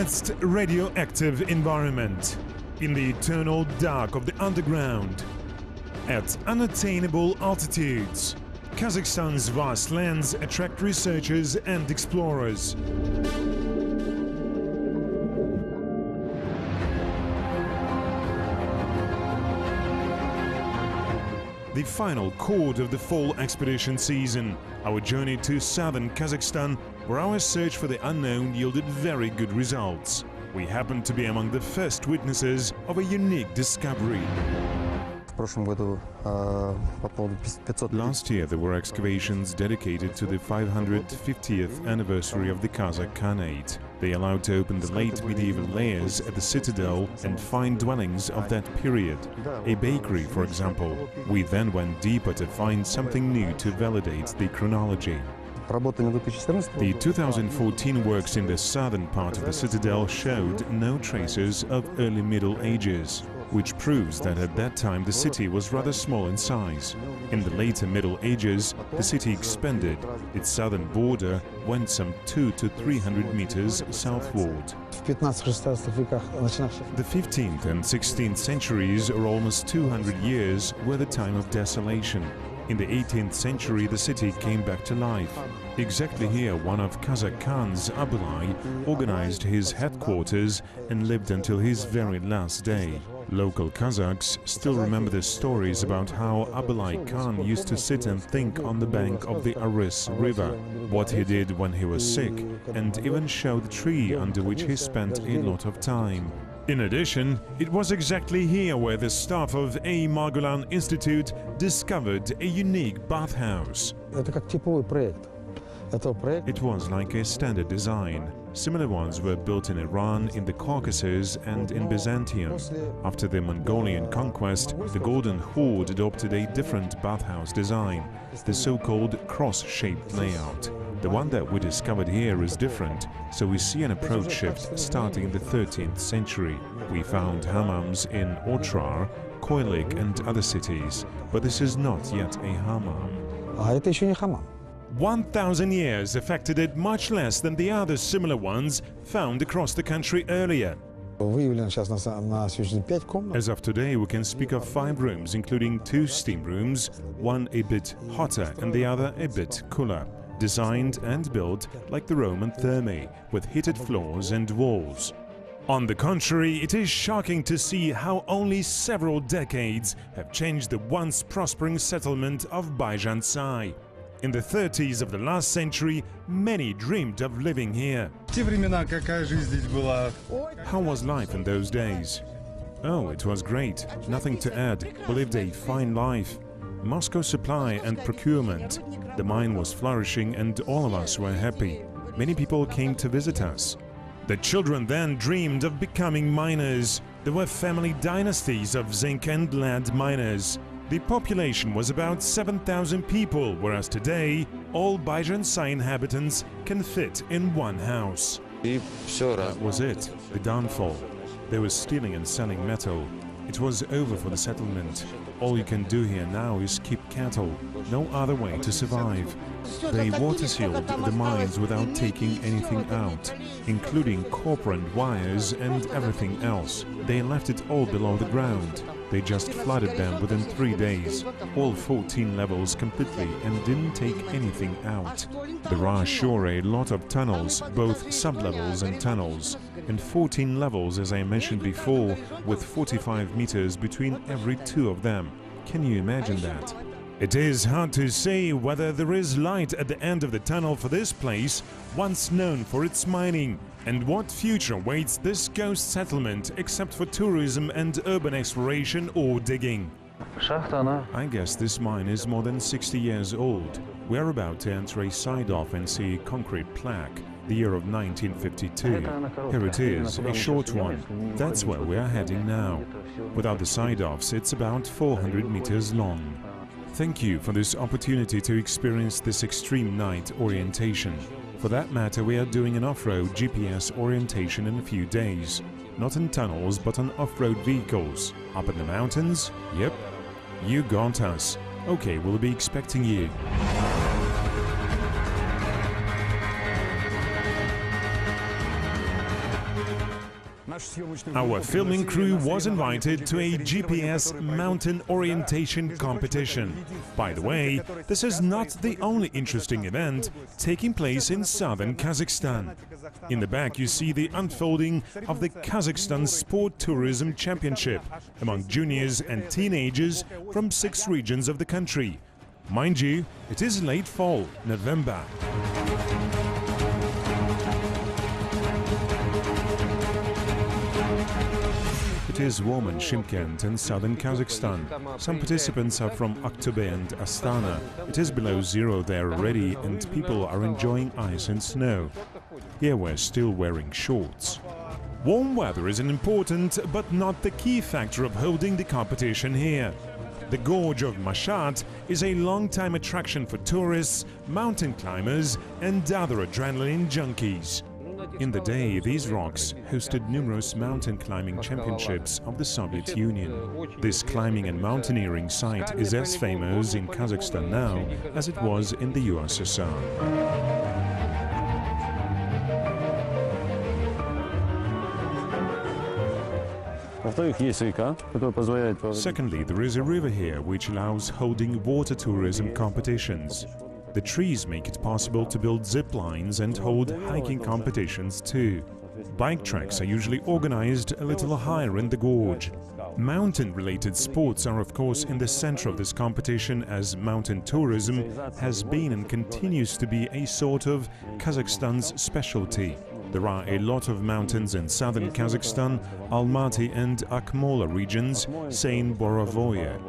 vast radioactive environment, in the eternal dark of the underground, at unattainable altitudes, Kazakhstan's vast lands attract researchers and explorers. The final chord of the fall expedition season, our journey to Southern Kazakhstan, where our search for the unknown yielded very good results. We happened to be among the first witnesses of a unique discovery. Last year there were excavations dedicated to the 550th anniversary of the Kazakh Khanate. They allowed to open the late medieval layers at the citadel and find dwellings of that period. A bakery, for example. We then went deeper to find something new to validate the chronology. The 2014 works in the southern part of the citadel showed no traces of early Middle Ages, which proves that at that time the city was rather small in size. In the later Middle Ages, the city expanded. Its southern border went some 200 to 300 meters southward. The 15th and 16th centuries, or almost 200 years, were the time of desolation. In the 18th century, the city came back to life. Exactly here, one of Kazakh Khan's, Abulai, organized his headquarters and lived until his very last day. Local Kazakhs still remember the stories about how Abulai Khan used to sit and think on the bank of the Aris River, what he did when he was sick, and even show the tree under which he spent a lot of time. In addition, it was exactly here where the staff of A. Margulan Institute discovered a unique bathhouse. It was like a standard design. Similar ones were built in Iran, in the Caucasus and in Byzantium. After the Mongolian conquest, the Golden Horde adopted a different bathhouse design, the so-called cross-shaped layout. The one that we discovered here is different, so we see an approach shift starting in the 13th century. We found hammams in Otrar, Koilik and other cities, but this is not yet a hammam. 1,000 years affected it much less than the other similar ones found across the country earlier. As of today, we can speak of 5 rooms, including 2 steam rooms, one a bit hotter and the other a bit cooler, designed and built like the Roman thermae, with heated floors and walls. On the contrary, it is shocking to see how only several decades have changed the once prospering settlement of Baijantsai. In the 30s of the last century, many dreamed of living here. How was life in those days? Oh, it was great. Nothing to add. We lived a fine life. Moscow supply and procurement. The mine was flourishing and all of us were happy. Many people came to visit us. The children then dreamed of becoming miners. There were family dynasties of zinc and lead miners. The population was about 7,000 people, whereas today, all Baijantsai inhabitants can fit in one house. That was it, the downfall. They were stealing and selling metal. It was over for the settlement. All you can do here now is keep cattle. No other way to survive. They water-sealed the mines without taking anything out, including copper and wires and everything else. They left it all below the ground. They just flooded them within 3 days, all 14 levels completely, and didn't take anything out. There are sure a lot of tunnels, both sub-levels and tunnels, and 14 levels, as I mentioned before, with 45 meters between every 2 of them. Can you imagine that? It is hard to say whether there is light at the end of the tunnel for this place, once known for its mining, and what future awaits this ghost settlement except for tourism and urban exploration or digging. I guess this mine is more than 60 years old. We are about to enter a side-off and see a concrete plaque, the year of 1952. Here it is, a short one. That's where we are heading now. Without the side-offs, it's about 400 meters long. Thank you for this opportunity to experience this extreme night orientation. For that matter, we are doing an off-road GPS orientation in a few days. Not in tunnels, but on off-road vehicles. Up in the mountains? Yep. You got us. Okay, we'll be expecting you. Our filming crew was invited to a GPS mountain orientation competition. By the way, this is not the only interesting event taking place in southern Kazakhstan. In the back you see the unfolding of the Kazakhstan Sport Tourism Championship among juniors and teenagers from 6 regions of the country. Mind you, it is late fall, November. It is warm in Shymkent in southern Kazakhstan. Some participants are from Aktobe and Astana. It is below zero there already and people are enjoying ice and snow. Here we're still wearing shorts. Warm weather is an important but not the key factor of holding the competition here. The gorge of Mashat is a long-time attraction for tourists, mountain climbers and other adrenaline junkies. In the day, these rocks hosted numerous mountain climbing championships of the Soviet Union. This climbing and mountaineering site is as famous in Kazakhstan now as it was in the USSR. Secondly, there is a river here which allows holding water tourism competitions. The trees make it possible to build zip lines and hold hiking competitions too. Bike tracks are usually organized a little higher in the gorge. Mountain-related sports are of course in the center of this competition, as mountain tourism has been and continues to be a sort of Kazakhstan's specialty. There are a lot of mountains in southern Kazakhstan, Almaty and Akmola regions, say in Borovoye.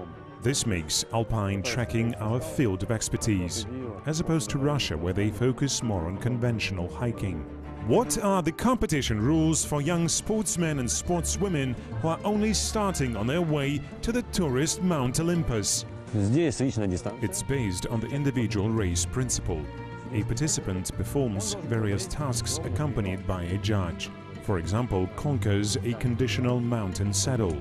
This makes alpine trekking our field of expertise, as opposed to Russia, where they focus more on conventional hiking. What are the competition rules for young sportsmen and sportswomen who are only starting on their way to the tourist Mount Olympus? It's based on the individual race principle. A participant performs various tasks accompanied by a judge. For example, conquers a conditional mountain saddle,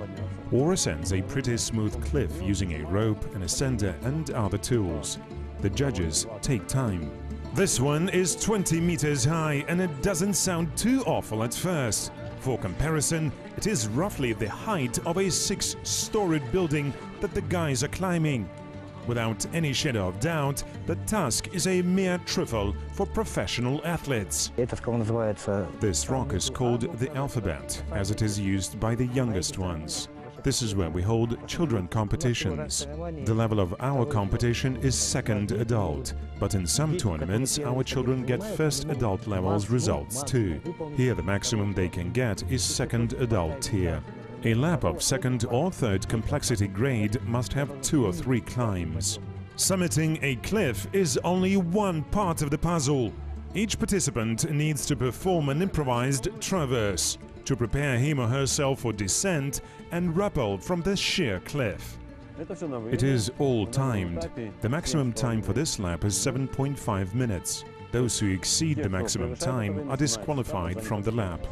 or ascends a pretty smooth cliff using a rope, an ascender and other tools. The judges take time. This one is 20 meters high and it doesn't sound too awful at first. For comparison, it is roughly the height of a 6-storied building that the guys are climbing. Without any shadow of doubt, the task is a mere trifle for professional athletes. This rock is called the alphabet, as it is used by the youngest ones. This is where we hold children competitions. The level of our competition is second adult, but in some tournaments our children get first adult levels results too. Here the maximum they can get is second adult tier. A lap of second or third complexity grade must have 2 or 3 climbs. Summiting a cliff is only one part of the puzzle. Each participant needs to perform an improvised traverse to prepare him or herself for descent and rappel from the sheer cliff. It is all timed. The maximum time for this lap is 7.5 minutes. Those who exceed the maximum time are disqualified from the lap.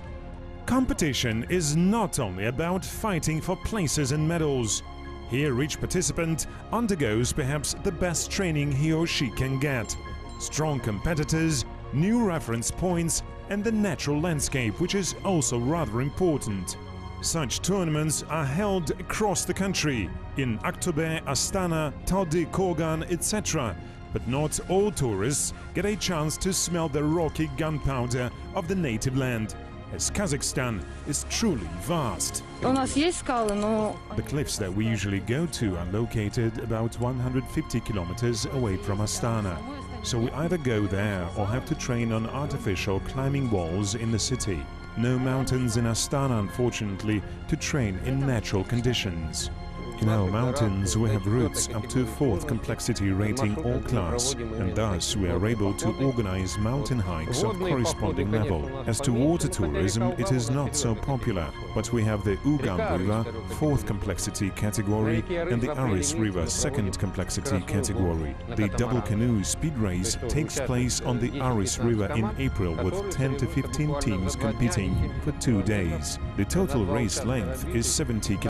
Competition is not only about fighting for places and medals. Here each participant undergoes perhaps the best training he or she can get. Strong competitors, new reference points and the natural landscape, which is also rather important. Such tournaments are held across the country, in Aktobe, Astana, Taldy, Kurgan, etc. But not all tourists get a chance to smell the rocky gunpowder of the native land, as Kazakhstan is truly vast. The cliffs that we usually go to are located about 150 kilometers away from Astana. So we either go there or have to train on artificial climbing walls in the city. No mountains in Astana, unfortunately, to train in natural conditions. In our mountains we have routes up to 4th complexity rating all class, and thus we are able to organize mountain hikes of corresponding level. As to water tourism, it is not so popular, but we have the Ugam River 4th complexity category and the Aris River 2nd complexity category. The double canoe speed race takes place on the Aris River in April with 10 to 15 teams competing for 2 days. The total race length is 70 km.